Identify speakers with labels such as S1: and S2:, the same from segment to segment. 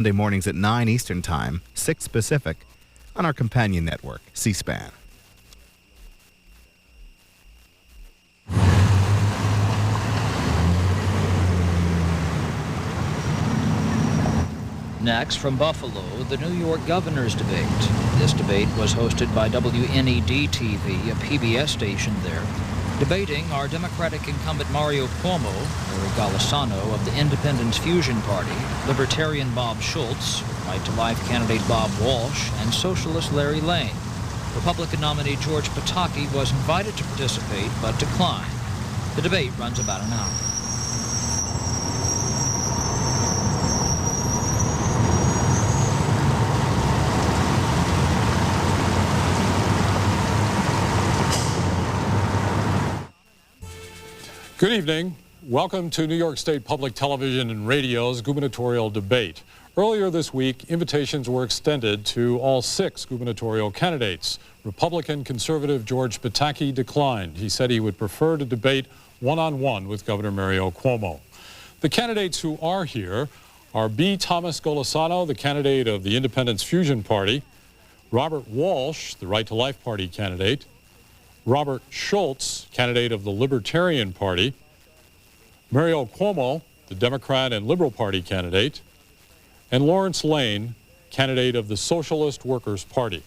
S1: Monday mornings at 9 Eastern Time, 6 Pacific, on our companion network, C-SPAN.
S2: Next, from Buffalo, the New York governor's debate. This debate was hosted by WNED-TV, a PBS station there. Debating are Democratic incumbent Mario Cuomo, Larry Golisano of the Independence Fusion Party, Libertarian Bob Schultz, Right-to-Life candidate Bob Walsh, and Socialist Larry Lane. Republican nominee George Pataki was invited to participate but declined. The debate runs about an hour.
S3: Good evening. Welcome to New York State Public Television and Radio's gubernatorial debate. Earlier this week, invitations were extended to all 6 gubernatorial candidates. Republican conservative George Pataki declined. He said he would prefer to debate one-on-one with Governor Mario Cuomo. The candidates who are here are B. Thomas Golisano, the candidate of the Independence Fusion Party, Robert Walsh, the Right-to-Life Party candidate, Robert Schultz, candidate of the Libertarian Party, Mario Cuomo, the Democrat and Liberal Party candidate, and Lawrence Lane, candidate of the Socialist Workers' Party.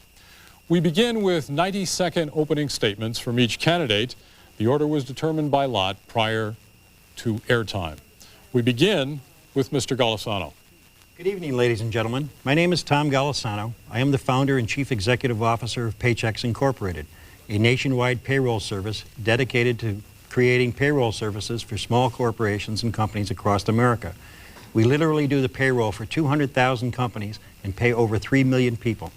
S3: We begin with 90-second opening statements from each candidate. The order was determined by lot prior to airtime. We begin with Mr. Golisano.
S4: Good evening, ladies and gentlemen. My name is Tom Golisano. I am the founder and chief executive officer of Paychex Incorporated, a nationwide payroll service dedicated to creating payroll services for small corporations and companies across America. We literally do the payroll for 200,000 companies and pay over 3 million people.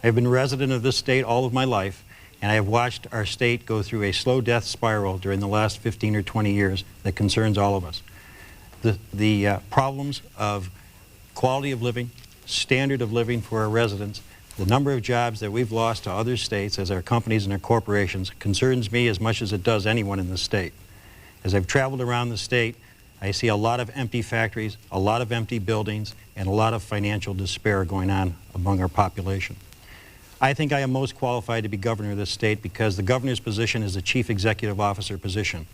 S4: I have been a resident of this state all of my life, and I have watched our state go through a slow death spiral during the last 15 or 20 years that concerns all of us. The problems of quality of living, standard of living for our residents, the number of jobs that we've lost to other states as our companies and our corporations concerns me as much as it does anyone in the state. As I've traveled around the state, I see a lot of empty factories, a lot of empty buildings, and a lot of financial despair going on among our population. I think I am most qualified to be governor of this state because the governor's position is a chief executive officer position.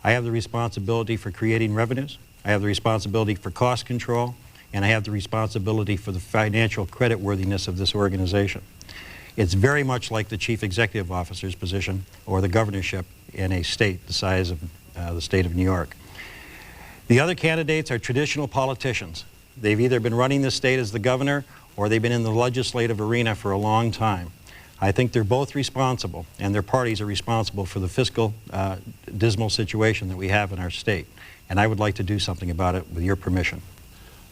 S4: I have the responsibility for creating revenues, I have the responsibility for cost control, and I have the responsibility for the financial creditworthiness of this organization. It's very much like the chief executive officer's position or the governorship in a state the size of the state of New York. The other candidates are traditional politicians. They've either been running the state as the governor or they've been in the legislative arena for a long time. I think they're both responsible, and their parties are responsible for the fiscal dismal situation that we have in our state. And I would like to do something about it with your permission.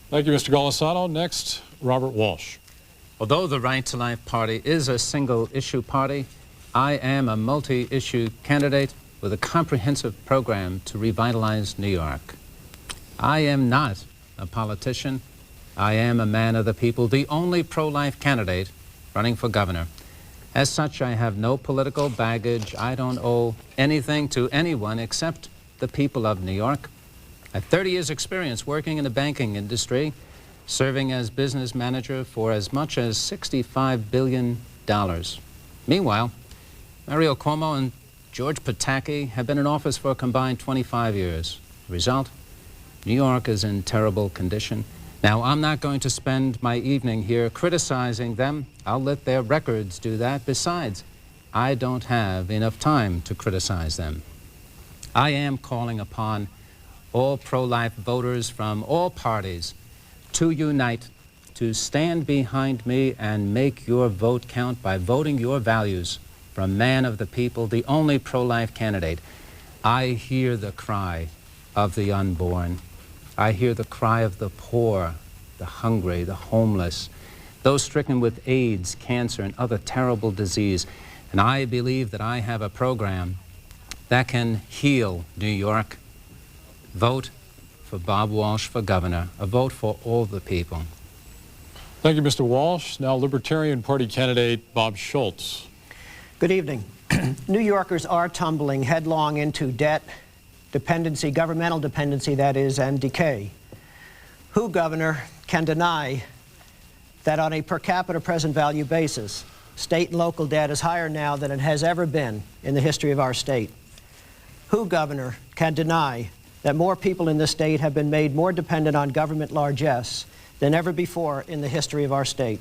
S3: Thank you, Mr. Golisano. Next, Robert Walsh.
S5: Although the Right-to-Life Party is a single-issue party, I am a multi-issue candidate with a comprehensive program to revitalize New York. I am not a politician. I am a man of the people, the only pro-life candidate running for governor. As such, I have no political baggage. I don't owe anything to anyone except the people of New York. I have 30 years' experience working in the banking industry, serving as business manager for as much as $65 billion. Meanwhile, Mario Cuomo and George Pataki have been in office for a combined 25 years. The result? New York is in terrible condition. Now, I'm not going to spend my evening here criticizing them. I'll let their records do that. Besides, I don't have enough time to criticize them. I am calling upon all pro-life voters from all parties to unite, to stand behind me and make your vote count by voting your values for a man of the people, the only pro-life candidate. I hear the cry of the unborn. I hear the cry of the poor, the hungry, the homeless, those stricken with AIDS, cancer, and other terrible disease. And I believe that I have a program that can heal New York. Vote for Bob Walsh for governor, a vote for all the people.
S3: Thank you, Mr. Walsh. Now, Libertarian Party candidate Bob Schultz.
S6: Good evening. New Yorkers are tumbling headlong into debt, dependency, governmental dependency, that is, and decay. Who, Governor, can deny that on a per capita present value basis, state and local debt is higher now than it has ever been in the history of our state? Who, Governor, can deny that more people in this state have been made more dependent on government largesse than ever before in the history of our state?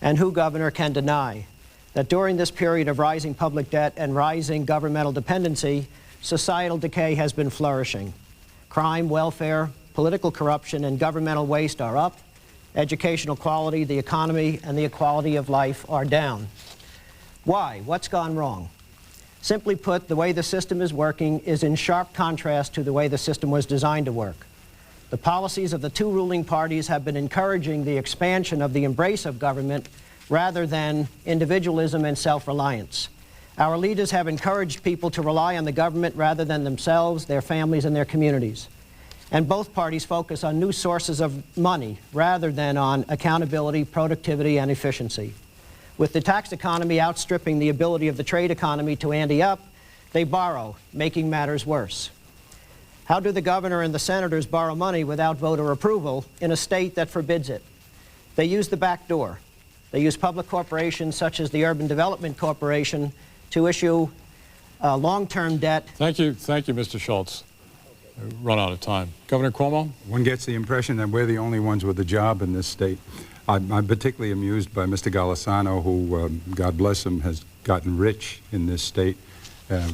S6: And who, Governor, can deny that during this period of rising public debt and rising governmental dependency, societal decay has been flourishing? Crime, welfare, political corruption, and governmental waste are up. Educational quality, the economy, and the equality of life are down. Why? What's gone wrong? Simply put, the way the system is working is in sharp contrast to the way the system was designed to work. The policies of the two ruling parties have been encouraging the expansion of the embrace of government rather than individualism and self-reliance. Our leaders have encouraged people to rely on the government rather than themselves, their families, and their communities. And both parties focus on new sources of money rather than on accountability, productivity, and efficiency. With the tax economy outstripping the ability of the trade economy to ante up, they borrow, making matters worse. How do the governor and the senators borrow money without voter approval in a state that forbids it? They use the back door. They use public corporations such as the Urban Development Corporation to issue long-term debt.
S3: Thank you, Mr. Schultz. We've run out of time. Governor Cuomo?
S7: One gets the impression that we're the only ones with a job in this state. I'm particularly amused by Mr. Golisano, who, God bless him, has gotten rich in this state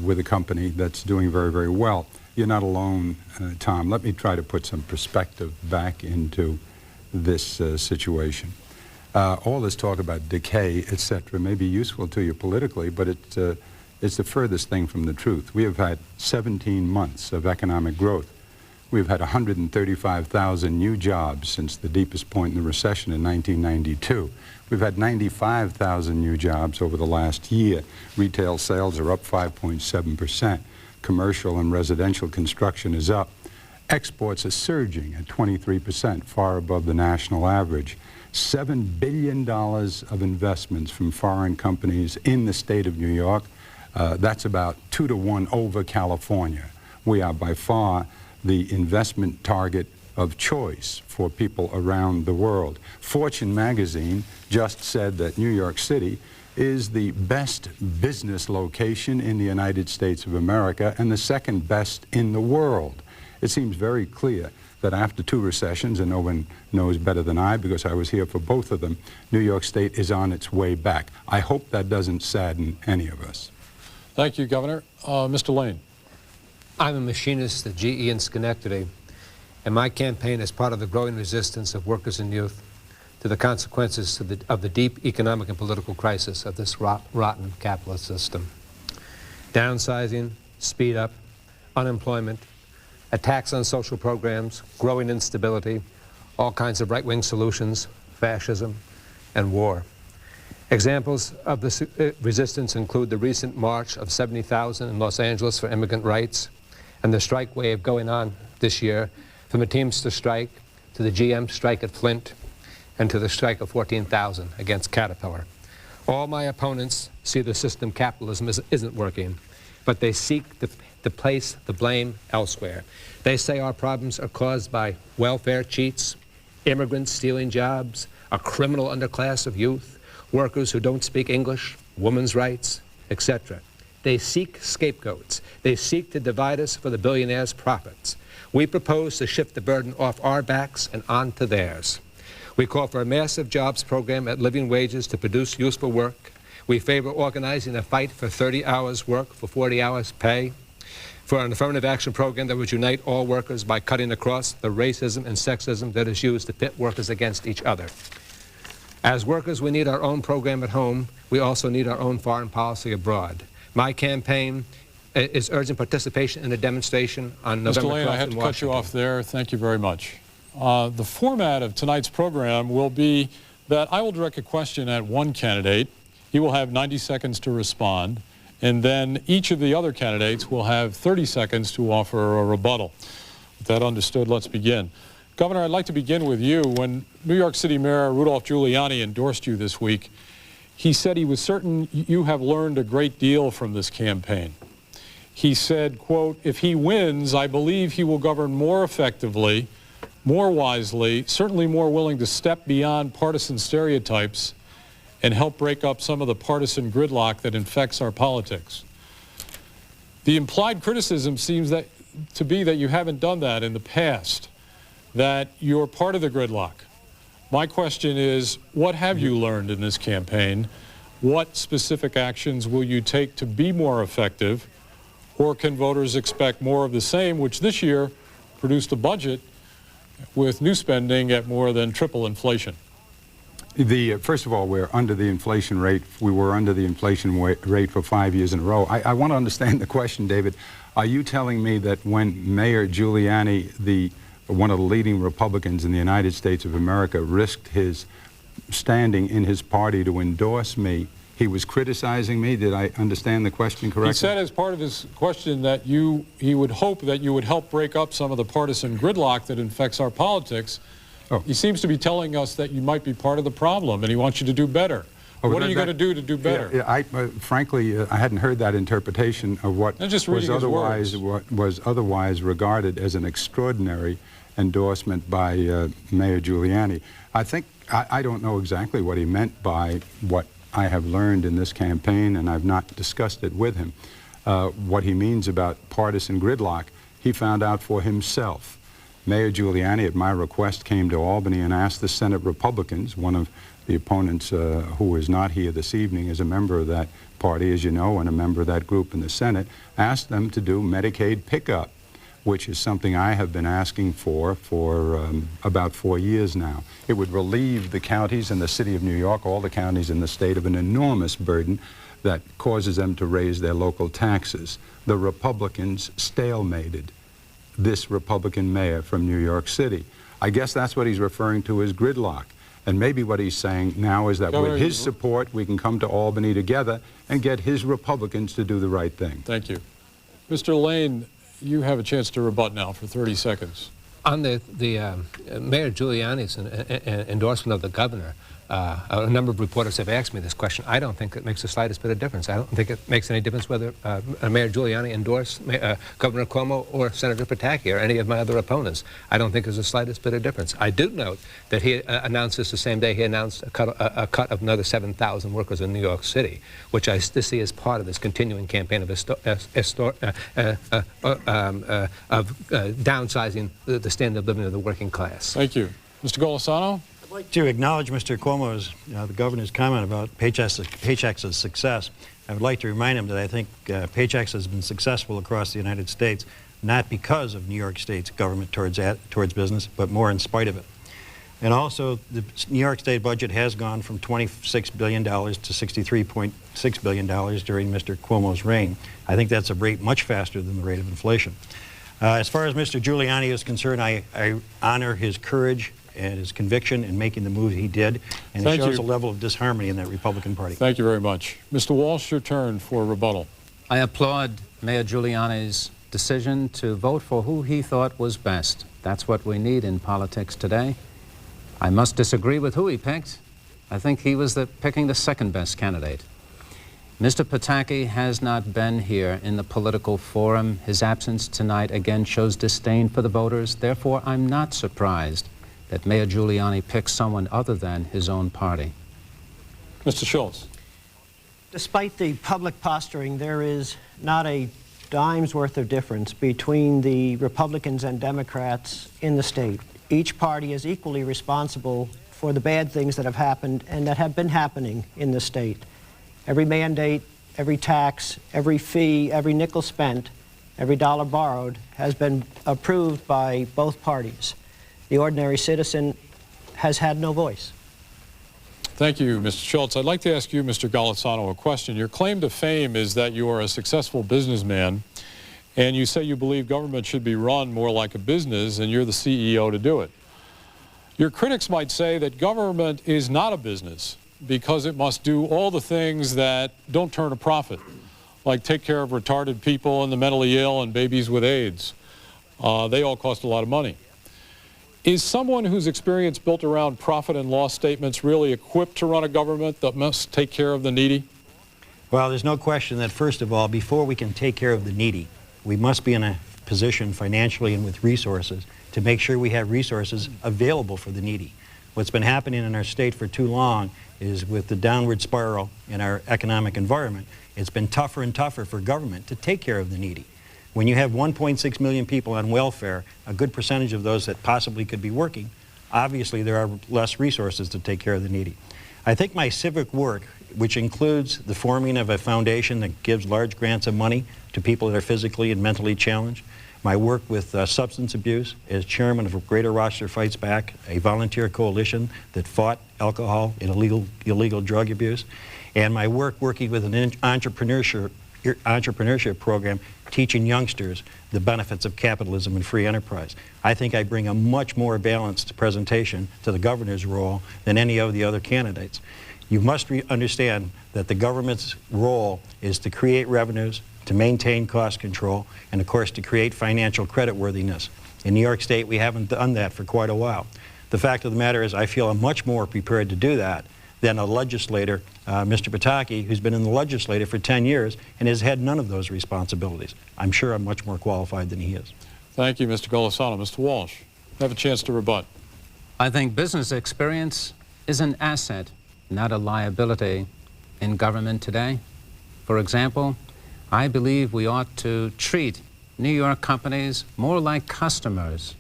S7: with a company that's doing very, very well. You're not alone, Tom. Let me try to put some perspective back into this situation. All this talk about decay, etc., may be useful to you politically, but it's the furthest thing from the truth. We have had 17 months of economic growth. We've had 135,000 new jobs since the deepest point in the recession in 1992. We've had 95,000 new jobs over the last year. Retail sales are up 5.7%. Commercial and residential construction is up. Exports are surging at 23%, far above the national average. $7 billion of investments from foreign companies in the state of New York. That's about 2 to 1 over California. We are by far the investment target of choice for people around the world. Fortune magazine just said that New York City is the best business location in the United States of America and the second best in the world. It seems very clear that after 2 recessions, and no one knows better than I because I was here for both of them, New York State is on its way back. I hope that doesn't sadden any of us.
S3: Thank you, Governor. Mr. Lane.
S8: I'm a machinist at GE in Schenectady, and my campaign is part of the growing resistance of workers and youth to the consequences of the deep economic and political crisis of this rotten capitalist system. Downsizing, speed up, unemployment, attacks on social programs, growing instability, all kinds of right-wing solutions, fascism, and war. Examples of this resistance include the recent march of 70,000 in Los Angeles for immigrant rights and the strike wave going on this year, from the Teamster strike to the GM strike at Flint and to the strike of 14,000 against Caterpillar. All my opponents see the system capitalism isn't working, but they seek to place the blame elsewhere. They say our problems are caused by welfare cheats, immigrants stealing jobs, a criminal underclass of youth, workers who don't speak English, women's rights, etc. They seek scapegoats. They seek to divide us for the billionaires' profits. We propose to shift the burden off our backs and onto theirs. We call for a massive jobs program at living wages to produce useful work. We favor organizing a fight for 30 hours work for 40 hours pay, for an affirmative action program that would unite all workers by cutting across the racism and sexism that is used to pit workers against each other. As workers, we need our own program at home. We also need our own foreign policy abroad. My campaign is urging participation in a demonstration on November 12th in Washington.
S3: Mr. Lane, I have to cut you off there. Thank you very much. The format of tonight's program will be that I will direct a question at one candidate. He will have 90 seconds to respond, and then each of the other candidates will have 30 seconds to offer a rebuttal. With that understood, let's begin. Governor, I'd like to begin with you. When New York City Mayor Rudolph Giuliani endorsed you this week, he said he was certain you have learned a great deal from this campaign. He said, quote, "If he wins, I believe he will govern more effectively, more wisely, certainly more willing to step beyond partisan stereotypes and help break up some of the partisan gridlock that infects our politics. The implied criticism seems to be that you haven't done that in the past, that you're part of the gridlock. My question is, what have you learned in this campaign? What specific actions will you take to be more effective? Or can voters expect more of the same, which this year produced a budget with new spending at more than triple inflation?
S7: First of all, we're under the inflation rate. We were under the inflation rate for 5 years in a row. I want to understand the question, David. Are you telling me that when Mayor Giuliani, one of the leading Republicans in the United States of America, risked his standing in his party to endorse me, he was criticizing me? Did I understand the question correctly?
S3: He said as part of his question that he would hope that you would help break up some of the partisan gridlock that infects our politics.
S7: Oh.
S3: He seems to be telling us that you might be part of the problem and he wants you to do better.
S7: Oh,
S3: what are you going to do to do better?
S7: Frankly, I hadn't heard that interpretation of what was otherwise regarded as an extraordinary endorsement by Mayor Giuliani. I don't know exactly what he meant by what I have learned in this campaign, and I've not discussed it with him. What he means about partisan gridlock, he found out for himself. Mayor Giuliani, at my request, came to Albany and asked the Senate Republicans, one of the opponents who is not here this evening, is a member of that party, as you know, and a member of that group in the Senate, asked them to do Medicaid pickup, which is something I have been asking for about 4 years now. It would relieve the counties in the city of New York, all the counties in the state, of an enormous burden that causes them to raise their local taxes. The Republicans stalemated this Republican mayor from New York City. I guess that's what he's referring to as gridlock. And maybe what he's saying now is that with his support, we can come to Albany together and get his Republicans to do the right thing.
S3: Thank you. Mr. Lane, you have a chance to rebut now for 30 seconds.
S8: On the Mayor Giuliani's endorsement of the governor, a number of reporters have asked me this question. I don't think it makes the slightest bit of difference. I don't think it makes any difference whether Mayor Giuliani endorsed Governor Cuomo or Senator Pataki or any of my other opponents. I don't think there's the slightest bit of difference. I do note that he announced this the same day he announced a cut of another 7,000 workers in New York City, which I see as part of this continuing campaign of downsizing the standard of living of the working class.
S3: Thank you. Mr. Golisano?
S4: I'd like to acknowledge Mr. Cuomo's, the governor's comment about Paychex' success. I would like to remind him that I think Paychex has been successful across the United States, not because of New York State's government towards business, but more in spite of it. And also, the New York State budget has gone from $26 billion to $63.6 billion during Mr. Cuomo's reign. I think that's a rate much faster than the rate of inflation. As far as Mr. Giuliani is concerned, I honor his courage and his conviction in making the move he did, and it shows a level of disharmony in that Republican Party.
S3: Thank you very much. Mr. Walsh, your turn for rebuttal.
S5: I applaud Mayor Giuliani's decision to vote for who he thought was best. That's what we need in politics today. I must disagree with who he picked. I think he was picking the second best candidate. Mr. Pataki has not been here in the political forum. His absence tonight again shows disdain for the voters. Therefore, I'm not surprised that Mayor Giuliani picked someone other than his own party.
S3: Mr. Schultz.
S6: Despite the public posturing, there is not a dime's worth of difference between the Republicans and Democrats in the state. Each party is equally responsible for the bad things that have happened and that have been happening in the state. Every mandate, every tax, every fee, every nickel spent, every dollar borrowed has been approved by both parties. The ordinary citizen has had no voice.
S3: Thank you, Mr. Schultz. I'd like to ask you, Mr. Golisano, a question. Your claim to fame is that you are a successful businessman, and you say you believe government should be run more like a business, and you're the CEO to do it. Your critics might say that government is not a business because it must do all the things that don't turn a profit, like take care of retarded people and the mentally ill and babies with AIDS. They all cost a lot of money. Is someone whose experience built around profit and loss statements really equipped to run a government that must take care of the needy?
S4: Well, there's no question that, first of all, before we can take care of the needy, we must be in a position financially and with resources to make sure we have resources available for the needy. What's been happening in our state for too long is, with the downward spiral in our economic environment, it's been tougher and tougher for government to take care of the needy. When you have 1.6 million people on welfare, a good percentage of those that possibly could be working, obviously there are less resources to take care of the needy. I think my civic work, which includes the forming of a foundation that gives large grants of money to people that are physically and mentally challenged, my work with substance abuse as chairman of Greater Rochester Fights Back, a volunteer coalition that fought alcohol and illegal drug abuse, and my work working with an entrepreneurship program teaching youngsters the benefits of capitalism and free enterprise. I think I bring a much more balanced presentation to the governor's role than any of the other candidates. You must understand that the government's role is to create revenues, to maintain cost control, and of course to create financial creditworthiness. In New York State, we haven't done that for quite a while. The fact of the matter is I feel I'm much more prepared to do that than a legislator, Mr. Pataki, who's been in the legislature for 10 years and has had none of those responsibilities. I'm sure I'm much more qualified than he is.
S3: Thank you, Mr. Golisano. Mr. Walsh, have a chance to rebut.
S5: I think business experience is an asset, not a liability, in government today. For example, I believe we ought to treat New York companies more like customers.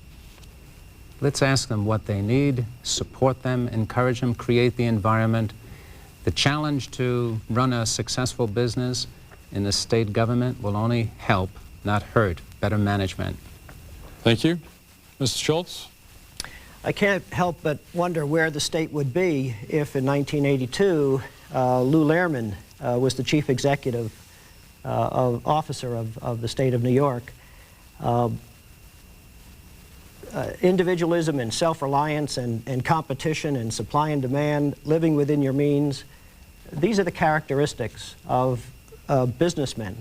S5: Let's ask them what they need, support them, encourage them, create the environment. The challenge to run a successful business in the state government will only help, not hurt, better management.
S3: Thank you. Mr. Schultz?
S6: I can't help but wonder where the state would be if in 1982 Lou Lehrman was the chief executive officer of the state of New York. Individualism and self-reliance and competition and supply and demand, living within your means, these are the characteristics of businessmen.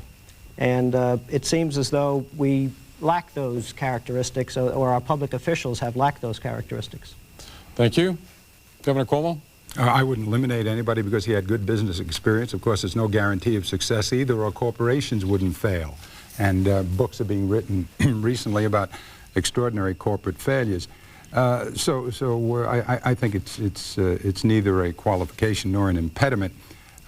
S6: And it seems as though we lack those characteristics, or our public officials have lacked those characteristics.
S3: Thank you. Governor Cuomo?
S7: I wouldn't eliminate anybody because he had good business experience. Of course, there's no guarantee of success either, or corporations wouldn't fail. And books are being written recently about extraordinary corporate failures. I think it's neither a qualification nor an impediment.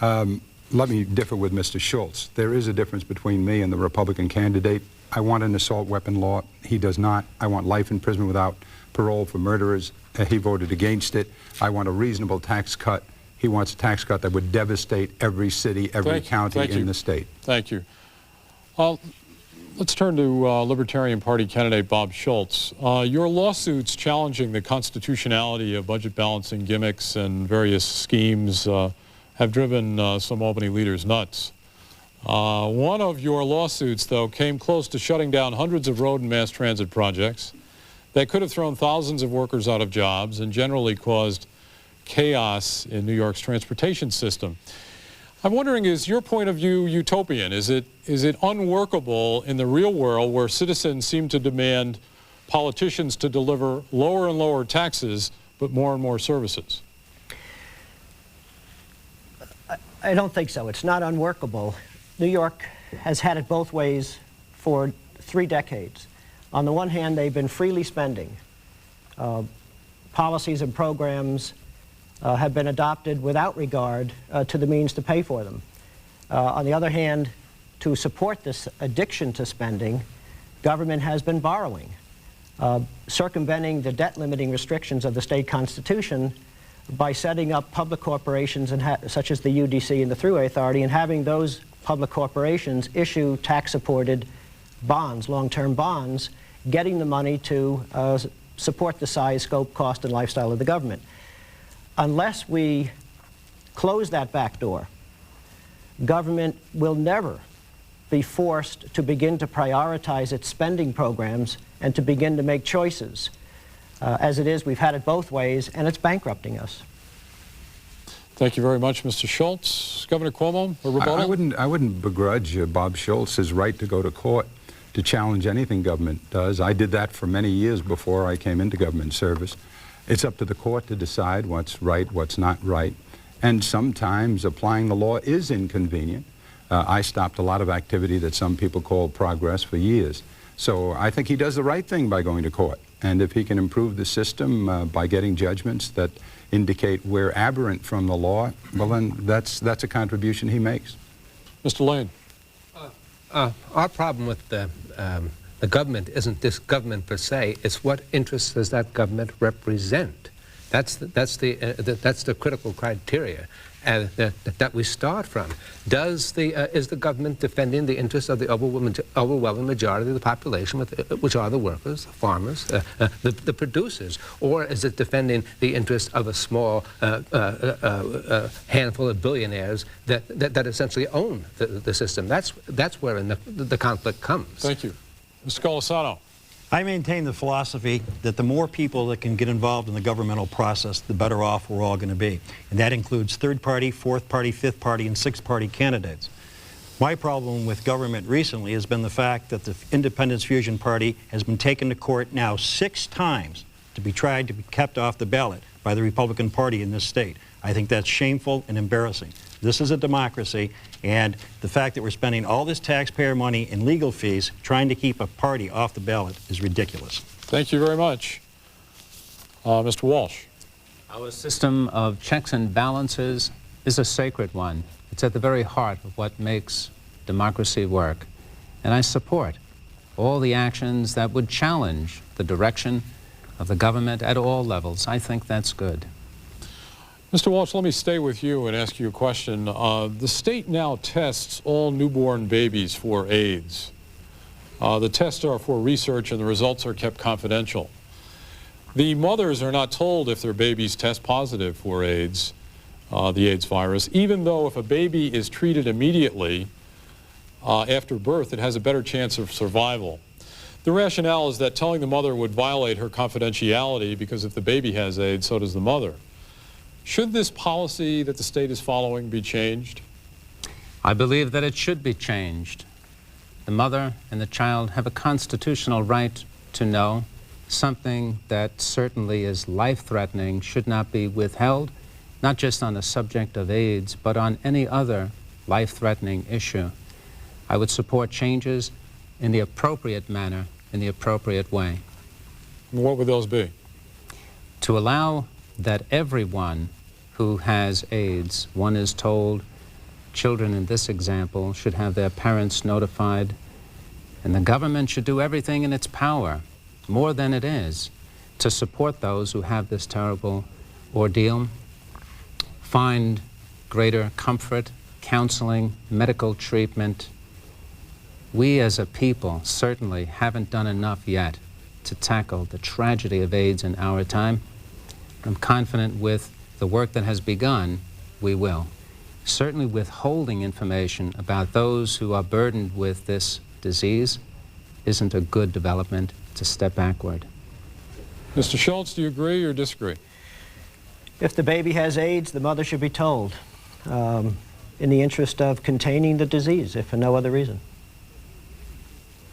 S7: Let me differ with Mr. Schultz. There is a difference between me and the Republican candidate. I want an assault weapon law. He does not. I want life in prison without parole for murderers. He voted against it. I want a reasonable tax cut. He wants a tax cut that would devastate every city, every county in the state.
S3: Thank you. Let's turn to Libertarian Party candidate Bob Schultz. Your lawsuits challenging the constitutionality of budget balancing gimmicks and various schemes have driven some Albany leaders nuts. One of your lawsuits, though, came close to shutting down hundreds of road and mass transit projects that could have thrown thousands of workers out of jobs and generally caused chaos in New York's transportation system. I'm wondering, is your point of view utopian? Is it unworkable in the real world where citizens seem to demand politicians to deliver lower and lower taxes but more and more services?
S6: I don't think so. It's not unworkable. New York has had it both ways for 3 decades. On the one hand, they've been freely spending. Policies and programs have been adopted without regard to the means to pay for them. On the other hand, to support this addiction to spending, government has been borrowing, circumventing the debt-limiting restrictions of the state constitution by setting up public corporations such as the UDC and the Thruway Authority, and having those public corporations issue tax-supported bonds, long-term bonds, getting the money to support the size, scope, cost, and lifestyle of the government. Unless we close that back door, government will never be forced to begin to prioritize its spending programs and to begin to make choices. As it is, we've had it both ways, and it's bankrupting us.
S3: Thank you very much, Mr. Schultz. Governor Cuomo, a rebuttal?
S7: I wouldn't begrudge Bob Schultz his right to go to court to challenge anything government does. I did that for many years before I came into government service. It's up to the court to decide what's right, what's not right. And sometimes applying the law is inconvenient. I stopped a lot of activity that some people call progress for years. So I think he does the right thing by going to court. And if he can improve the system by getting judgments that indicate we're aberrant from the law, well, then that's a contribution he makes.
S3: Mr. Lane.
S8: Our problem with the government isn't this government per se, it's what interests does that government represent. That's the critical criteria that we start from. Is the government defending the interests of the overwhelming majority of the population, which are the workers, the farmers, the producers, or is it defending the interests of a small handful of billionaires that essentially own the system? That's where the conflict comes.
S3: Thank you. Mr. Golisano.
S4: I maintain the philosophy that the more people that can get involved in the governmental process, the better off we're all going to be. And that includes third party, fourth party, fifth party, and sixth party candidates. My problem with government recently has been the fact that the Independence Fusion Party has been taken to court now 6 times to be tried to be kept off the ballot by the Republican Party in this state. I think that's shameful and embarrassing. This is a democracy, and the fact that we're spending all this taxpayer money in legal fees trying to keep a party off the ballot is ridiculous.
S3: Thank you very much. Mr. Walsh.
S5: Our system of checks and balances is a sacred one. It's at the very heart of what makes democracy work. And I support all the actions that would challenge the direction of the government at all levels. I think that's good.
S3: Mr. Walsh, let me stay with you and ask you a question. The state now tests all newborn babies for AIDS. The tests are for research and the results are kept confidential. The mothers are not told if their babies test positive for AIDS, the AIDS virus, even though if a baby is treated immediately after birth, it has a better chance of survival. The rationale is that telling the mother would violate her confidentiality because if the baby has AIDS, so does the mother. Should this policy that the state is following be changed?
S5: I believe that it should be changed. The mother and the child have a constitutional right to know. Something that certainly is life-threatening should not be withheld, not just on the subject of AIDS, but on any other life-threatening issue. I would support changes in the appropriate manner, in the appropriate way.
S3: And what would those be?
S5: To allow that everyone who has AIDS, one is told, children in this example should have their parents notified, and the government should do everything in its power, more than it is, to support those who have this terrible ordeal, find greater comfort, counseling, medical treatment. We as a people certainly haven't done enough yet to tackle the tragedy of AIDS in our time. I'm confident with the work that has begun, we will. Certainly withholding information about those who are burdened with this disease isn't a good development. It's a step backward.
S3: Mr. Schultz, do you agree or disagree?
S6: If the baby has AIDS, the mother should be told in the interest of containing the disease, if for no other reason.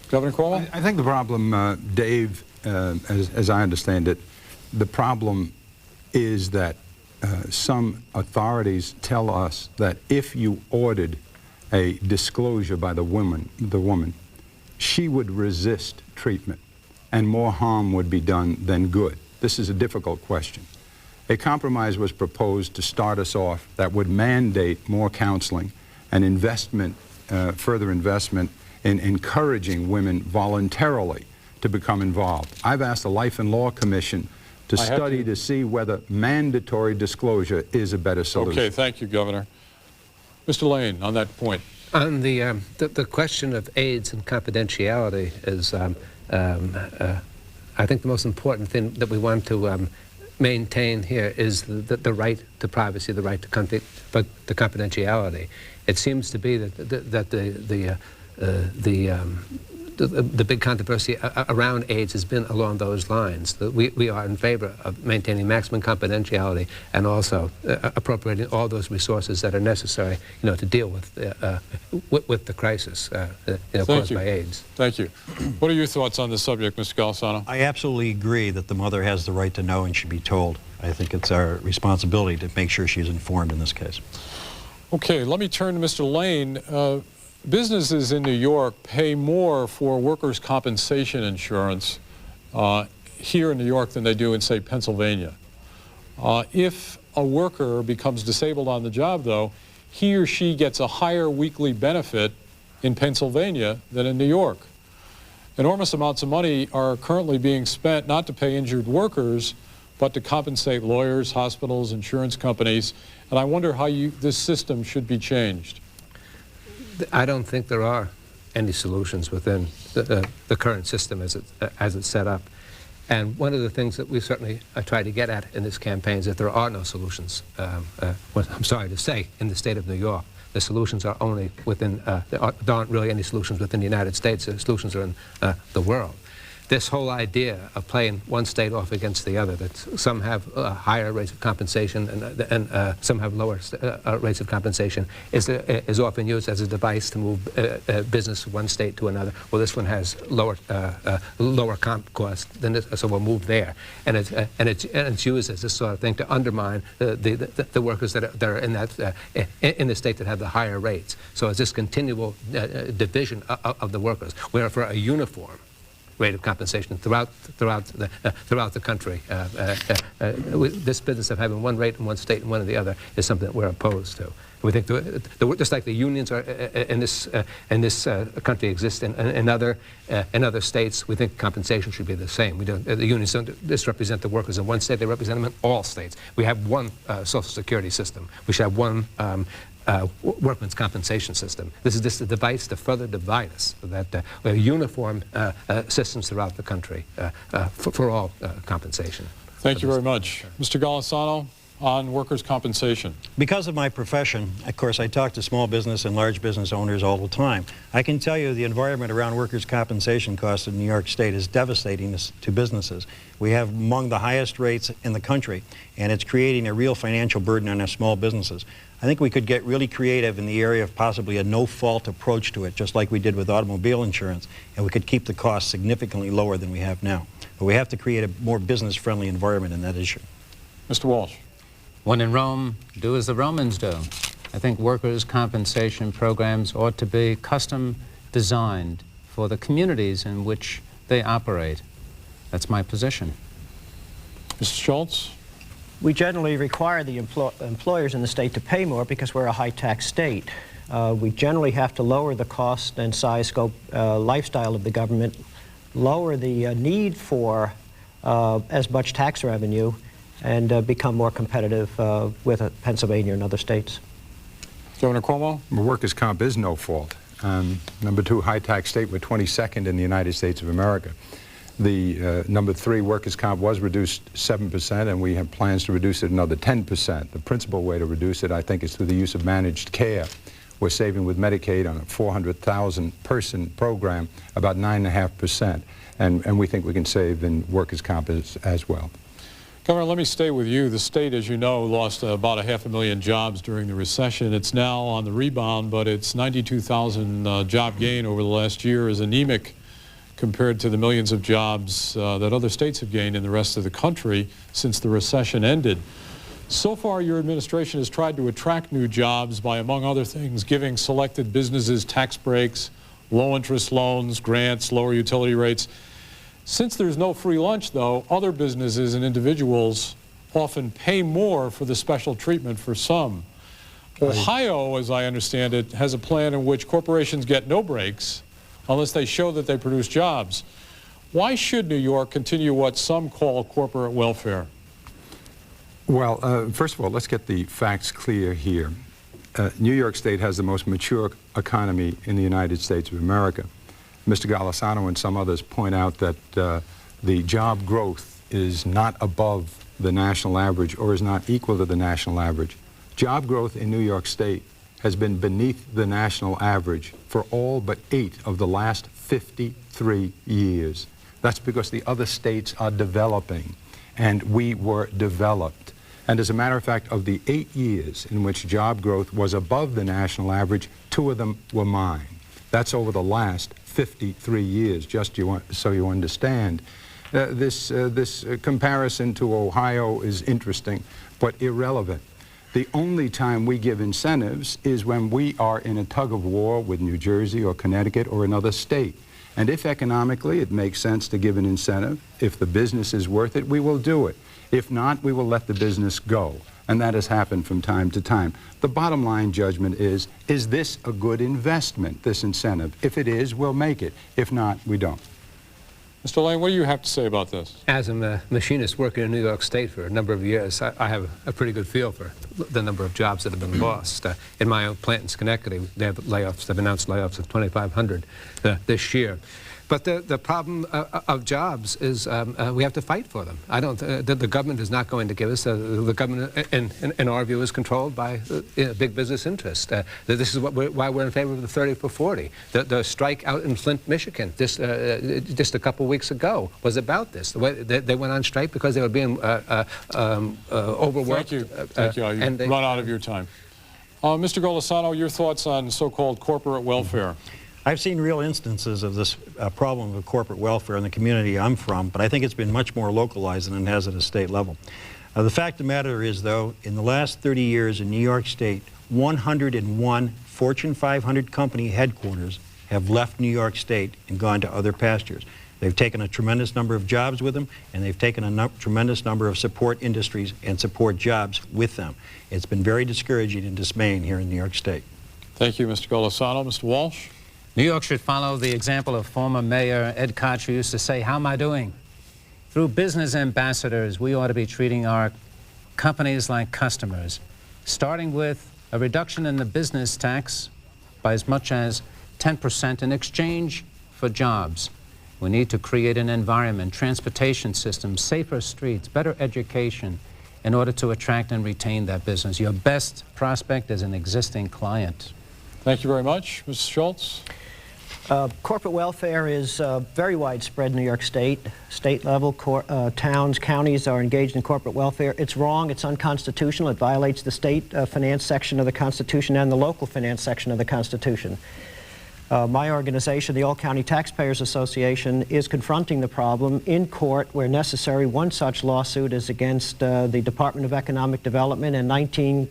S3: Governor Cuomo?
S7: I think the problem, Dave, as I understand it, the problem is that some authorities tell us that if you ordered a disclosure by the woman, she would resist treatment and more harm would be done than good. This is a difficult question. A compromise was proposed to start us off that would mandate more counseling and investment, further investment in encouraging women voluntarily to become involved. I've asked the Life and Law Commission to study to see whether mandatory disclosure is a better solution.
S3: Okay, thank you, Governor. Mr. Lane, on that point.
S8: On the question of AIDS and confidentiality is, I think the most important thing that we want to maintain here is the right to privacy, the right to confidentiality. It seems to be that the big controversy around AIDS has been along those lines. We are in favor of maintaining maximum confidentiality and also appropriating all those resources that are necessary, to deal with the crisis caused by AIDS.
S3: Thank you. What are your thoughts on this subject, Mr. Golisano?
S4: I absolutely agree that the mother has the right to know and should be told. I think it's our responsibility to make sure she's informed in this case.
S3: Okay, let me turn to Mr. Lane. Businesses in New York pay more for workers' compensation insurance here in New York than they do in, say, Pennsylvania. If a worker becomes disabled on the job, though, he or she gets a higher weekly benefit in Pennsylvania than in New York. Enormous amounts of money are currently being spent not to pay injured workers, but to compensate lawyers, hospitals, insurance companies. And I wonder how this system should be changed.
S8: I don't think there are any solutions within the current system as it's set up. And one of the things that we certainly try to get at in this campaign is that there are no solutions, well, I'm sorry to say, in the state of New York. The solutions are only within, there aren't really any solutions within the United States. The solutions are in the world. This whole idea of playing one state off against the other, that some have higher rates of compensation and some have lower rates of compensation, is often used as a device to move business from one state to another. Well, this one has lower comp costs than this, so we'll move there. And it's used as this sort of thing to undermine the workers that are in that in the state that have the higher rates. So it's this continual division of the workers. We are for a uniform rate of compensation throughout the country. This business of having one rate in one state and one in the other is something that we're opposed to. We think just like the unions are in this country exist in other states, we think compensation should be the same. We don't. The unions don't just represent the workers in one state; they represent them in all states. We have one Social Security system. We should have one workman's compensation system. This is just a device to further divide us, so that we have uniform systems throughout the country for all compensation.
S3: Thank you very much. Mr. Golisano, on workers' compensation.
S4: Because of my profession, of course, I talk to small business and large business owners all the time. I can tell you the environment around workers' compensation costs in New York State is devastating to businesses. We have among the highest rates in the country, and it's creating a real financial burden on our small businesses. I think we could get really creative in the area of possibly a no-fault approach to it, just like we did with automobile insurance, and we could keep the costs significantly lower than we have now. But we have to create a more business-friendly environment in that issue.
S3: Mr. Walsh.
S5: When in Rome, do as the Romans do. I think workers' compensation programs ought to be custom designed for the communities in which they operate. That's my position.
S3: Mr. Schultz.
S6: We generally require the employers in the state to pay more because we're a high-tax state. We generally have to lower the cost and size, scope, lifestyle of the government, lower the need for as much tax revenue, and become more competitive with Pennsylvania and other states.
S3: Governor Cuomo?
S7: Workers' comp is no fault. Number two, high-tax state, we're 22nd in the United States of America. The number three, workers' comp was reduced 7%, and we have plans to reduce it another 10%. The principal way to reduce it, I think, is through the use of managed care. We're saving with Medicaid on a 400,000 person program about 9.5%, and we think we can save in workers' comp as well.
S3: Governor, let me stay with you. The state, as you know, lost about 500,000 jobs during the recession. It's now on the rebound, but its 92,000 job gain over the last year is anemic compared to the millions of jobs that other states have gained in the rest of the country since the recession ended. So far, your administration has tried to attract new jobs by, among other things, giving selected businesses tax breaks, low-interest loans, grants, lower utility rates. Since there's no free lunch, though, other businesses and individuals often pay more for the special treatment for some. Ohio, as I understand it, has a plan in which corporations get no breaks unless they show that they produce jobs. Why should New York continue what some call corporate welfare?
S7: Well, first of all, let's get the facts clear here. New York State has the most mature economy in the United States of America. Mr. Golisano and some others point out that the job growth is not above the national average or is not equal to the national average. Job growth in New York State has been beneath the national average for all but 8 of the last 53 years. That's because the other states are developing, and we were developed. And as a matter of fact, of the 8 years in which job growth was above the national average, 2 of them were mine. That's over the last 53 years, just so you understand. This comparison to Ohio is interesting, but irrelevant. The only time we give incentives is when we are in a tug of war with New Jersey or Connecticut or another state. And if economically it makes sense to give an incentive, if the business is worth it, we will do it. If not, we will let the business go. And that has happened from time to time. The bottom line judgment is this a good investment, this incentive? If it is, we'll make it. If not, we don't.
S3: Mr. Lane, what do you have to say about this?
S8: As a machinist working in New York State for a number of years, I have a pretty good feel for the number of jobs that have been lost. In my own plant in Schenectady, they have layoffs. They've announced layoffs of 2,500 this year. But the problem of jobs is we have to fight for them. The government is not going to give us. The government, in our view, is controlled by big business interests. This is why we're in favor of the 30 for 40. The strike out in Flint, Michigan, just a couple weeks ago, was about this. They went on strike because they were being overworked.
S3: Thank you. Thank you. You've run out of your time. Mr. Golisano, your thoughts on so-called corporate welfare?
S4: I've seen real instances of this problem of corporate welfare in the community I'm from, but I think it's been much more localized than it has at a state level. The fact of the matter is, though, in the last 30 years in New York State, 101 Fortune 500 company headquarters have left New York State and gone to other pastures. They've taken a tremendous number of jobs with them, and they've taken a tremendous number of support industries and support jobs with them. It's been very discouraging and dismaying here in New York State.
S3: Thank you, Mr. Golisano. Mr. Walsh?
S5: New York should follow the example of former Mayor Ed Koch, who used to say, "How am I doing?" Through business ambassadors, we ought to be treating our companies like customers, starting with a reduction in the business tax by as much as 10% in exchange for jobs. We need to create an environment, transportation systems, safer streets, better education in order to attract and retain that business. Your best prospect is an existing client.
S3: Thank you very much. Mr. Schultz?
S6: Corporate welfare is very widespread in New York State. State level, towns, counties are engaged in corporate welfare. It's wrong, it's unconstitutional, it violates the state finance section of the Constitution and the local finance section of the Constitution. My organization, the All County Taxpayers Association, is confronting the problem in court where necessary. One such lawsuit is against the Department of Economic Development and 19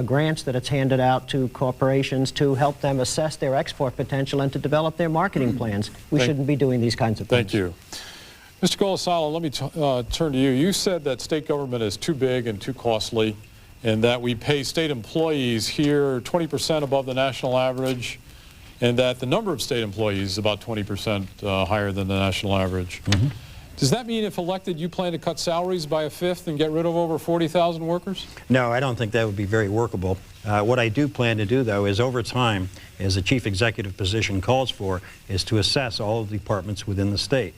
S6: grants that it's handed out to corporations to help them assess their export potential and to develop their marketing plans. We shouldn't be doing these kinds of things.
S3: Thank you. Mr. Golisano, let me turn to you. You said that state government is too big and too costly, and that we pay state employees here 20% above the national average, and that the number of state employees is about 20% higher than the national average. Mm-hmm. Does that mean if elected you plan to cut salaries by a fifth and get rid of over 40,000 workers?
S4: No, I don't think that would be very workable. What I do plan to do, though, is over time, as the chief executive position calls for, is to assess all of the departments within the state.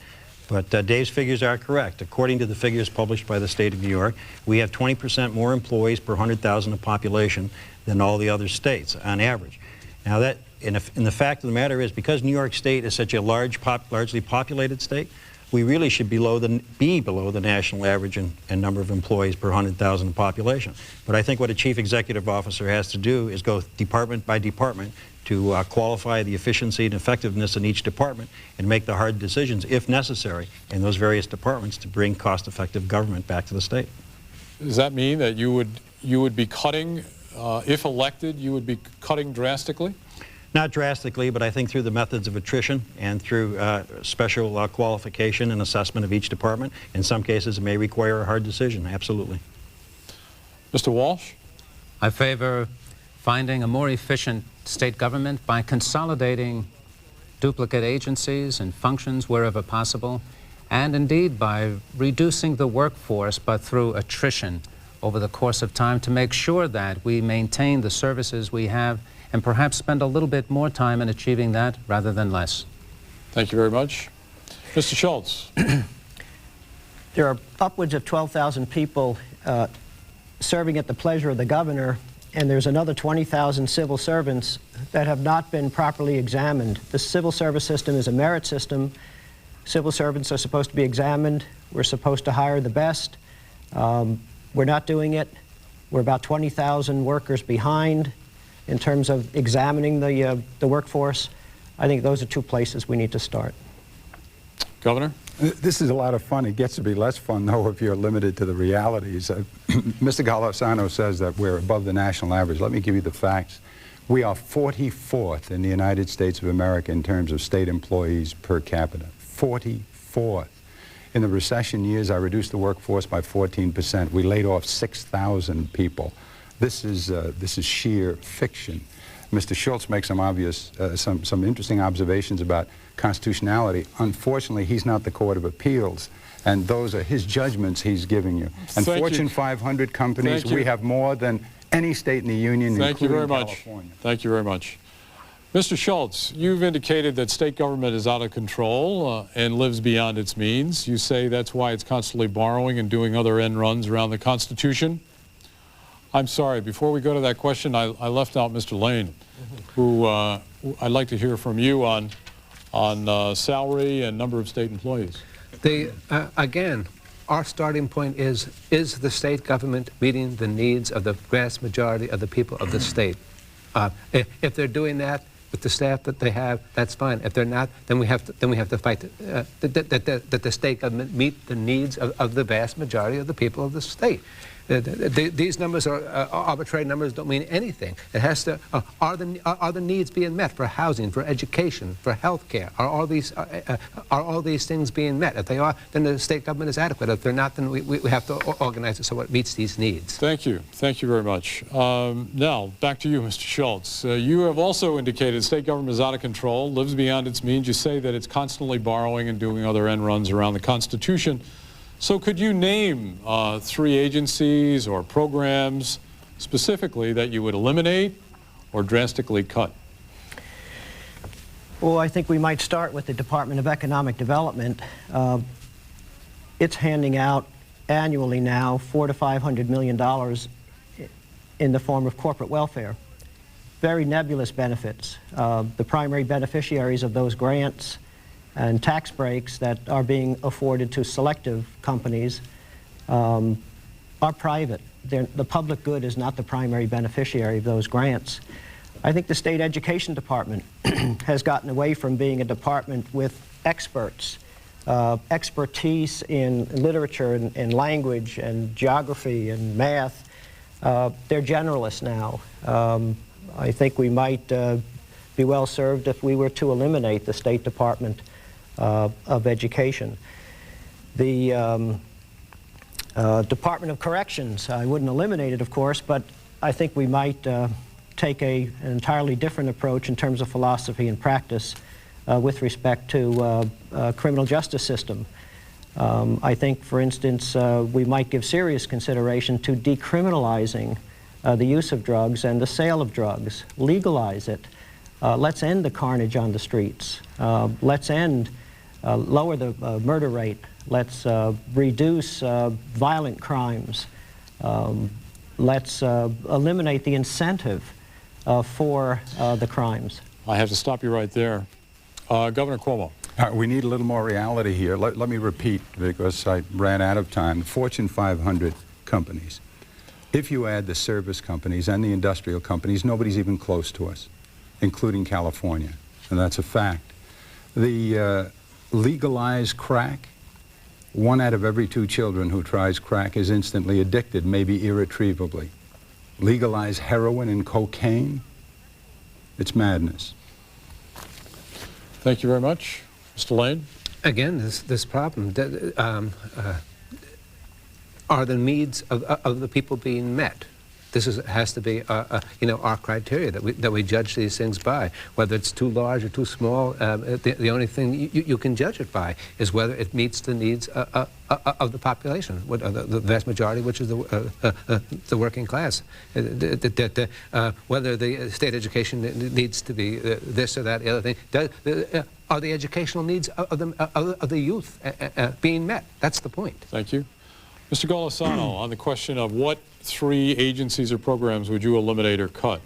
S4: But Dave's figures are correct. According to the figures published by the state of New York, we have 20% more employees per 100,000 of population than all the other states on average. Now that, and the fact of the matter is, because New York State is such a largely populated state, we really should be below the national average in number of employees per 100,000 of population. But I think what a chief executive officer has to do is go department by department to qualify the efficiency and effectiveness in each department and make the hard decisions, if necessary, in those various departments to bring cost-effective government back to the state.
S3: Does that mean that you would be cutting, if elected, you would be cutting drastically?
S4: Not drastically, but I think through the methods of attrition and through special qualification and assessment of each department. In some cases, it may require a hard decision, absolutely.
S3: Mr. Walsh?
S5: I favor finding a more efficient state government by consolidating duplicate agencies and functions wherever possible, and indeed by reducing the workforce, but through attrition over the course of time to make sure that we maintain the services we have and perhaps spend a little bit more time in achieving that rather than less.
S3: Thank you very much. Mr. Schultz.
S6: There are upwards of 12,000 people serving at the pleasure of the governor, and there's another 20,000 civil servants that have not been properly examined. The civil service system is a merit system. Civil servants are supposed to be examined. We're supposed to hire the best. We're not doing it. We're about 20,000 workers behind in terms of examining the workforce. I think those are two places we need to start.
S3: Governor?
S7: This is a lot of fun. It gets to be less fun, though, if you're limited to the realities. Mr. Golisano says that we're above the national average. Let me give you the facts. We are 44th in the United States of America in terms of state employees per capita. 44th. In the recession years, I reduced the workforce by 14%. We laid off 6,000 people. This is sheer fiction. Mr. Schultz makes some interesting observations about constitutionality. Unfortunately, he's not the Court of Appeals, and those are his judgments he's giving you. And Fortune 500 companies, we have more than any state in the union, including California.
S3: Thank you very much. Mr. Schultz, you've indicated that state government is out of control and lives beyond its means. You say that's why it's constantly borrowing and doing other end runs around the Constitution. I'm sorry, before we go to that question, I left out Mr. Lane, who I'd like to hear from you on salary and number of state employees.
S8: Again, our starting point is the state government meeting the needs of the vast majority of the people of the state? If they're doing that with the staff that they have, that's fine. If they're not, then we have to fight that the state government meet the needs of the vast majority of the people of the state. These numbers are arbitrary numbers, don't mean anything. It has to, are the needs being met for housing, for education, for health care? Are all these things being met? If they are, then the state government is adequate. If they're not, then we have to organize it so it meets these needs.
S3: Thank you. Thank you very much. Now, back to you, Mr. Schultz. You have also indicated state government is out of control, lives beyond its means. You say that it's constantly borrowing and doing other end runs around the Constitution. So could you name 3 agencies or programs specifically that you would eliminate or drastically cut?
S6: Well, I think we might start with the Department of Economic Development. It's handing out annually now $400 to $500 million in the form of corporate welfare. Very nebulous benefits. The primary beneficiaries of those grants and tax breaks that are being afforded to selective companies are private. The public good is not the primary beneficiary of those grants. I think the State Education Department has gotten away from being a department with experts, expertise in literature and language and geography and math. They're generalists now. I think we might be well served if we were to eliminate the State Department of Education. The Department of Corrections, I wouldn't eliminate it, of course, but I think we might take an entirely different approach in terms of philosophy and practice with respect to criminal justice system. I think, for instance, we might give serious consideration to decriminalizing the use of drugs and the sale of drugs. Legalize it. Let's end the carnage on the streets. Let's lower the murder rate. Let's reduce violent crimes. Let's eliminate the incentive for the crimes.
S3: I have to stop you right there. Governor Cuomo.
S7: We need a little more reality here. Let me repeat, because I ran out of time. The Fortune 500 companies. If you add the service companies and the industrial companies, nobody's even close to us, including California, and that's a fact. The legalized crack, 1 out of every 2 children who tries crack is instantly addicted, maybe irretrievably. Legalize heroin and cocaine, it's madness.
S3: Thank you very much. Mr. Lane?
S8: Again, this problem, are the needs of the people being met? This has to be, our criteria that we judge these things by. Whether it's too large or too small, the only thing you can judge it by is whether it meets the needs of the population, the vast majority, which is the working class. Whether the state education needs to be this or that, the other thing. Are the educational needs of the youth being met? That's the point.
S3: Thank you. Mr. Golisano, on the question of what 3 agencies or programs would you eliminate or cut?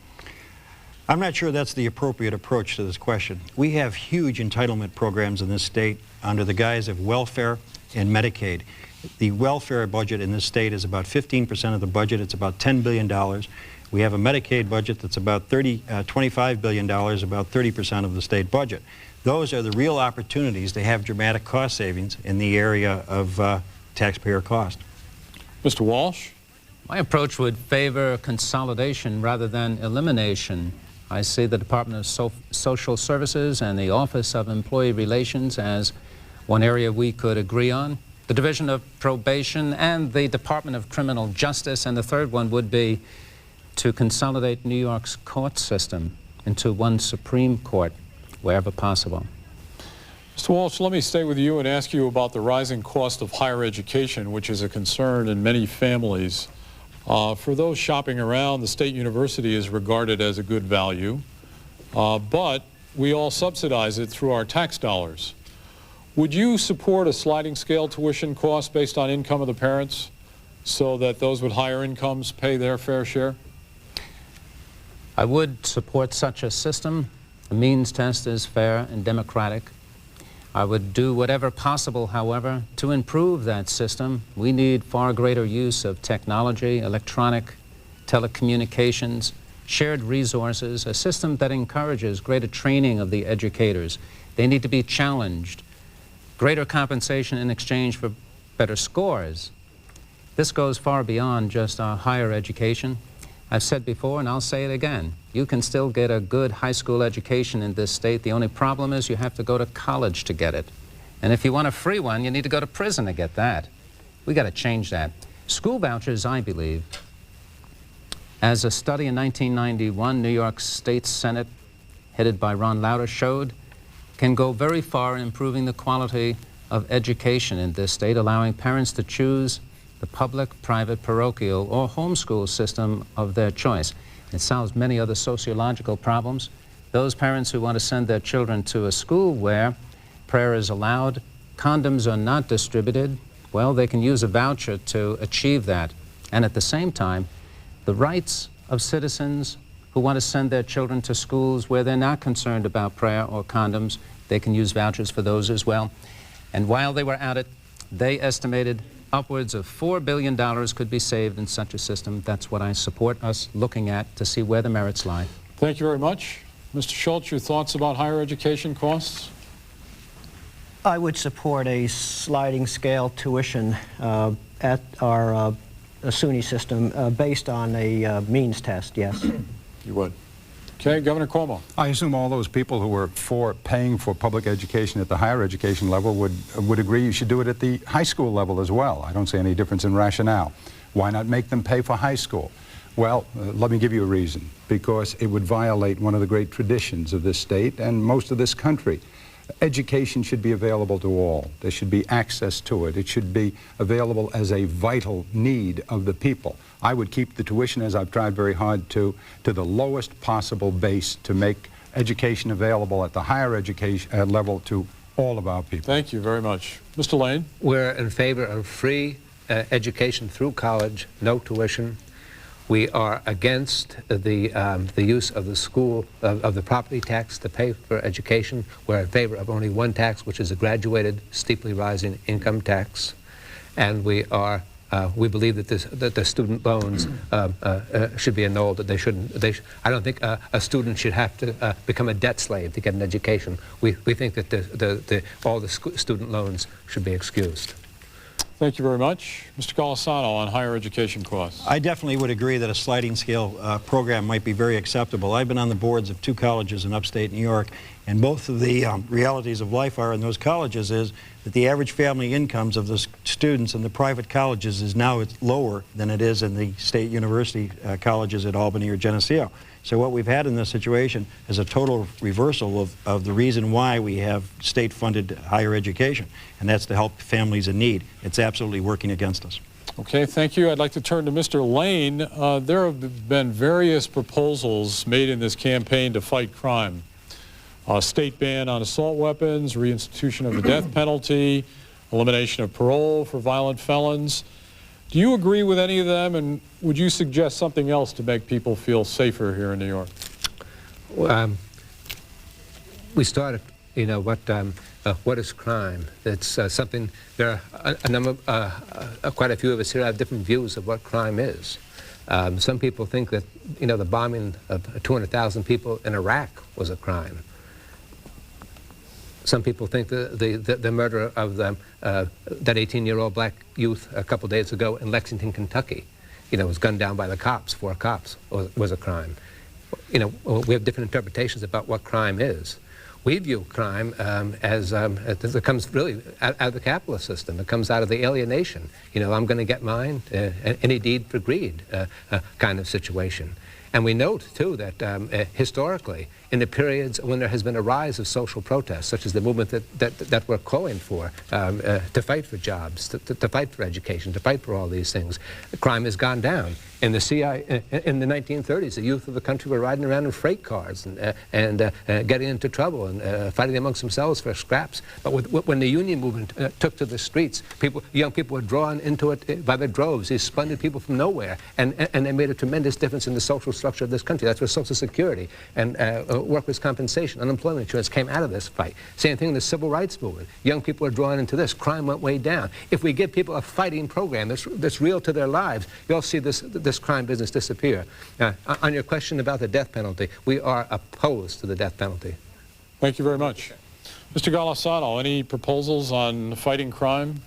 S4: I'm not sure that's the appropriate approach to this question. We have huge entitlement programs in this state under the guise of welfare and Medicaid. The welfare budget in this state is about 15% of the budget. It's about $10 billion. We have a Medicaid budget that's about $25 billion, about 30% of the state budget. Those are the real opportunities to have dramatic cost savings in the area of taxpayer cost.
S3: Mr. Walsh?
S5: My approach would favor consolidation rather than elimination. I see the Department of Social Services and the Office of Employee Relations as one area we could agree on. The Division of Probation and the Department of Criminal Justice, and the third one would be to consolidate New York's court system into one Supreme Court wherever possible.
S3: Mr. Walsh, let me stay with you and ask you about the rising cost of higher education, which is a concern in many families. For those shopping around, the State University is regarded as a good value, but we all subsidize it through our tax dollars. Would you support a sliding scale tuition cost based on income of the parents so that those with higher incomes pay their fair share?
S5: I would support such a system. The means test is fair and democratic. I would do whatever possible, however, to improve that system. We need far greater use of technology, electronic, telecommunications, shared resources, a system that encourages greater training of the educators. They need to be challenged. Greater compensation in exchange for better scores. This goes far beyond just our higher education. I've said before, and I'll say it again, you can still get a good high school education in this state. The only problem is you have to go to college to get it. And if you want a free one, you need to go to prison to get that. We got to change that. School vouchers, I believe, as a study in 1991, New York State Senate, headed by Ron Lauder, showed, can go very far in improving the quality of education in this state, allowing parents to choose the public, private, parochial, or homeschool system of their choice. It solves many other sociological problems. Those parents who want to send their children to a school where prayer is allowed, condoms are not distributed, well, they can use a voucher to achieve that. And at the same time, the rights of citizens who want to send their children to schools where they're not concerned about prayer or condoms, they can use vouchers for those as well. And while they were at it, they estimated upwards of $4 billion could be saved in such a system. That's what I support us looking at to see where the merits lie.
S3: Thank you very much. Mr. Schultz, your thoughts about higher education costs?
S6: I would support a sliding scale tuition at our SUNY system based on a means test, yes.
S3: You would. Okay, Governor Cuomo.
S7: I assume all those people who were for paying for public education at the higher education level would agree you should do it at the high school level as well. I don't see any difference in rationale. Why not make them pay for high school? Well, let me give you a reason. Because it would violate one of the great traditions of this state and most of this country. Education should be available to all. There should be access to it. It should be available as a vital need of the people. I would keep the tuition, as I've tried very hard to the lowest possible base to make education available at the higher education level to all of our people.
S3: Thank you very much. Mr. Lane?
S8: We're in favor of free education through college, no tuition. We are against the use of the school, of the property tax to pay for education. We're in favor of only one tax, which is a graduated, steeply rising income tax. And we believe that the student loans should be annulled, that they shouldn't. I don't think a student should have to become a debt slave to get an education. We think that all the student loans should be excused.
S3: Thank you very much. Mr. Golisano on higher education costs.
S4: I definitely would agree that a sliding scale program might be very acceptable. I've been on the boards of 2 colleges in upstate New York, and both of the realities of life are in those colleges is that the average family incomes of the students in the private colleges is now lower than it is in the state university colleges at Albany or Geneseo. So what we've had in this situation is a total reversal of the reason why we have state-funded higher education, and that's to help families in need. It's absolutely working against us.
S3: Okay, thank you. I'd like to turn to Mr. Lane. There have been various proposals made in this campaign to fight crime. A state ban on assault weapons, reinstitution of the death penalty, elimination of parole for violent felons. Do you agree with any of them, and would you suggest something else to make people feel safer here in New York?
S8: We started, what is crime? It's something, there are a number, quite a few of us here have different views of what crime is. Some people think that, the bombing of 200,000 people in Iraq was a crime. Some people think the murder of that 18-year-old black youth a couple days ago in Lexington, Kentucky, was gunned down by the cops, 4 cops, was a crime. we have different interpretations about what crime is. We view crime as it comes really out of the capitalist system. It comes out of the alienation. I'm going to get mine, any deed for greed kind of situation. And we note, too, that historically, in the periods when there has been a rise of social protests, such as the movement that we're calling for, to fight for jobs, to fight for education, to fight for all these things, crime has gone down. In the 1930s, the youth of the country were riding around in freight cars and getting into trouble and fighting amongst themselves for scraps. But when the union movement took to the streets, young people were drawn into it by the droves. These splendid people from nowhere, and they made a tremendous difference in the social structure of this country. That's where Social Security and workers' compensation, unemployment insurance came out of this fight. Same thing in the civil rights movement. Young people were drawn into this. Crime went way down. If we give people a fighting program that's real to their lives, you'll see this crime business disappear. On your question about the death penalty, we are opposed to the death penalty.
S3: Thank you very much. Mr. Golisano, any proposals on fighting crime?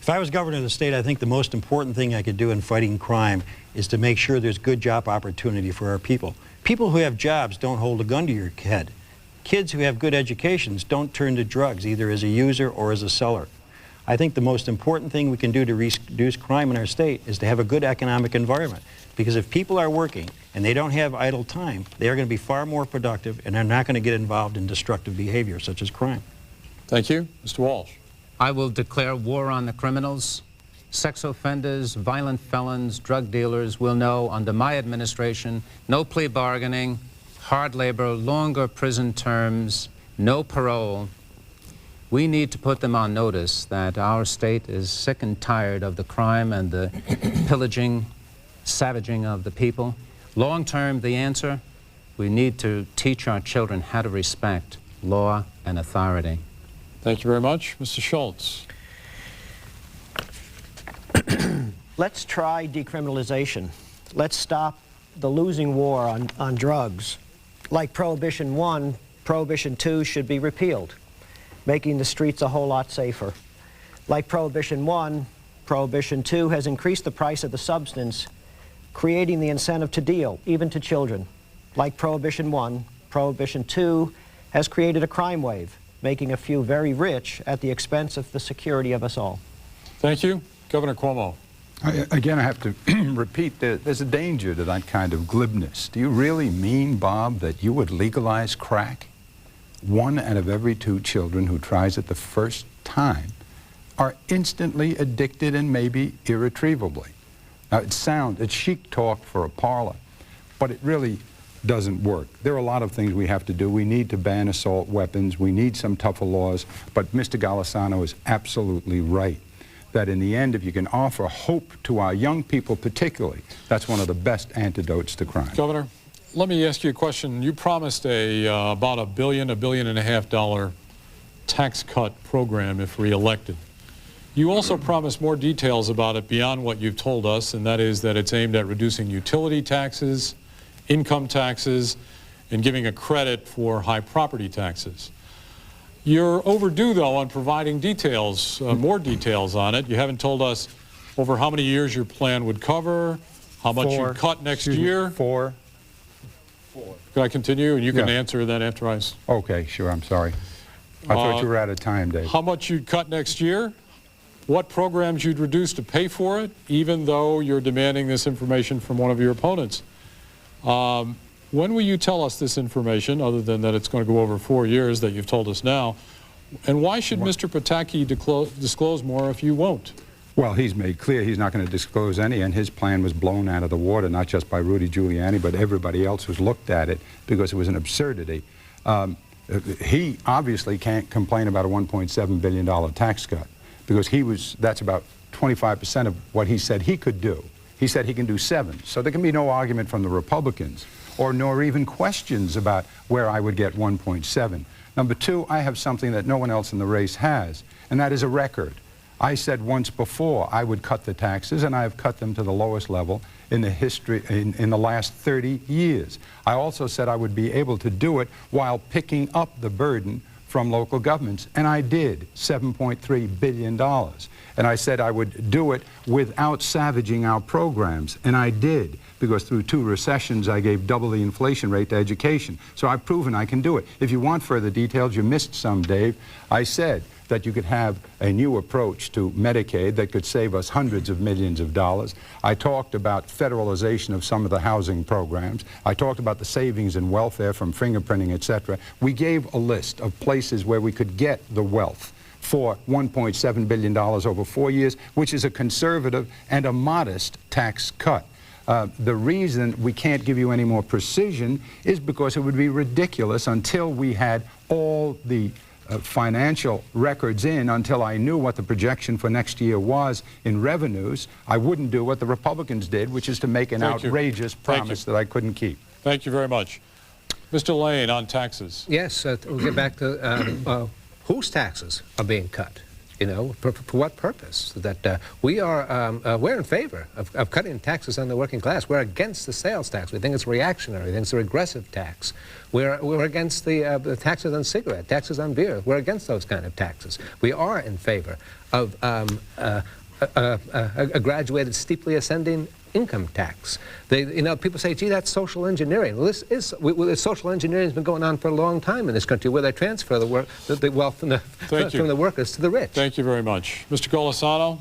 S4: If I was governor of the state, I think the most important thing I could do in fighting crime is to make sure there's good job opportunity for our people. People who have jobs don't hold a gun to your head. Kids who have good educations don't turn to drugs, either as a user or as a seller. I think the most important thing we can do to reduce crime in our state is to have a good economic environment. Because if people are working and they don't have idle time, they are going to be far more productive and are not going to get involved in destructive behavior such as crime.
S3: Thank you. Mr. Walsh.
S5: I will declare war on the criminals. Sex offenders, violent felons, drug dealers will know under my administration, no plea bargaining, hard labor, longer prison terms, no parole. We need to put them on notice that our state is sick and tired of the crime and the pillaging, savaging of the people. Long term, the answer, we need to teach our children how to respect law and authority.
S3: Thank you very much. Mr. Schultz.
S6: Let's try decriminalization. Let's stop the losing war on drugs. Like Prohibition 1, Prohibition 2 should be repealed, making the streets a whole lot safer. Like Prohibition 1, Prohibition 2 has increased the price of the substance, creating the incentive to deal, even to children. Like Prohibition 1, Prohibition 2 has created a crime wave, making a few very rich at the expense of the security of us all.
S3: Thank you. Governor Cuomo.
S7: Again, I have to repeat, there's a danger to that kind of glibness. Do you really mean, Bob, that you would legalize crack? 1 out of every 2 children who tries it the first time are instantly addicted and maybe irretrievably. Now, it's chic talk for a parlor, but it really doesn't work. There are a lot of things we have to do. We need to ban assault weapons. We need some tougher laws. But Mr. Golisano is absolutely right that in the end, if you can offer hope to our young people particularly, that's one of the best antidotes to crime.
S3: Governor, let me ask you a question. You promised about $1 billion, $1.5 billion tax cut program if reelected. You also promised more details about it beyond what you've told us, and that is that it's aimed at reducing utility taxes, income taxes, and giving a credit for high property taxes. You're overdue, though, on providing details, more details on it. You haven't told us over how many years your plan would cover, how much you'd cut next year.
S7: 4.
S3: Can I continue? And you can answer that after I...
S7: Okay, sure, I'm sorry. I thought you were out of time, Dave.
S3: How much you'd cut next year, what programs you'd reduce to pay for it, even though you're demanding this information from one of your opponents. When will you tell us this information, other than that it's going to go over 4 years that you've told us now? And why should Mr. Pataki disclose more if you won't?
S7: Well, he's made clear he's not going to disclose any, and his plan was blown out of the water, not just by Rudy Giuliani, but everybody else who's looked at it, because it was an absurdity. He obviously can't complain about a $1.7 billion tax cut, because that's about 25% of what he said he could do. He said he can do 7. So there can be no argument from the Republicans, nor even questions about where I would get 1.7. Number 2, I have something that no one else in the race has, and that is a record. I said once before I would cut the taxes, and I have cut them to the lowest level in the history, in the last 30 years. I also said I would be able to do it while picking up the burden from local governments, and I did, $7.3 billion. And I said I would do it without savaging our programs, and I did, because through 2 recessions I gave double the inflation rate to education. So I've proven I can do it. If you want further details, you missed some, Dave. I said that you could have a new approach to Medicaid that could save us hundreds of millions of dollars. I talked about federalization of some of the housing programs. I talked about the savings in welfare from fingerprinting, etc. We gave a list of places where we could get the wealth for $1.7 billion over 4 years, which is a conservative and a modest tax cut. The reason we can't give you any more precision is because it would be ridiculous until we had all the financial records in, until I knew what the projection for next year was in revenues. I wouldn't do what the Republicans did, which is to make an outrageous promise that I couldn't keep.
S3: Thank you very much. Mr. Lane, on taxes.
S8: Yes, we'll get back to whose taxes are being cut. You know, for what purpose? That we're in favor of cutting taxes on the working class. We're against the sales tax. We think it's reactionary. We think it's a regressive tax. We're against the taxes on cigarette, taxes on beer. We're against those kind of taxes. We are in favor of a graduated, steeply ascending income tax. People say, gee, that's social engineering. Well, social engineering has been going on for a long time in this country, where they transfer the wealth from the workers to the rich.
S3: Thank you very much. Mr. Golisano?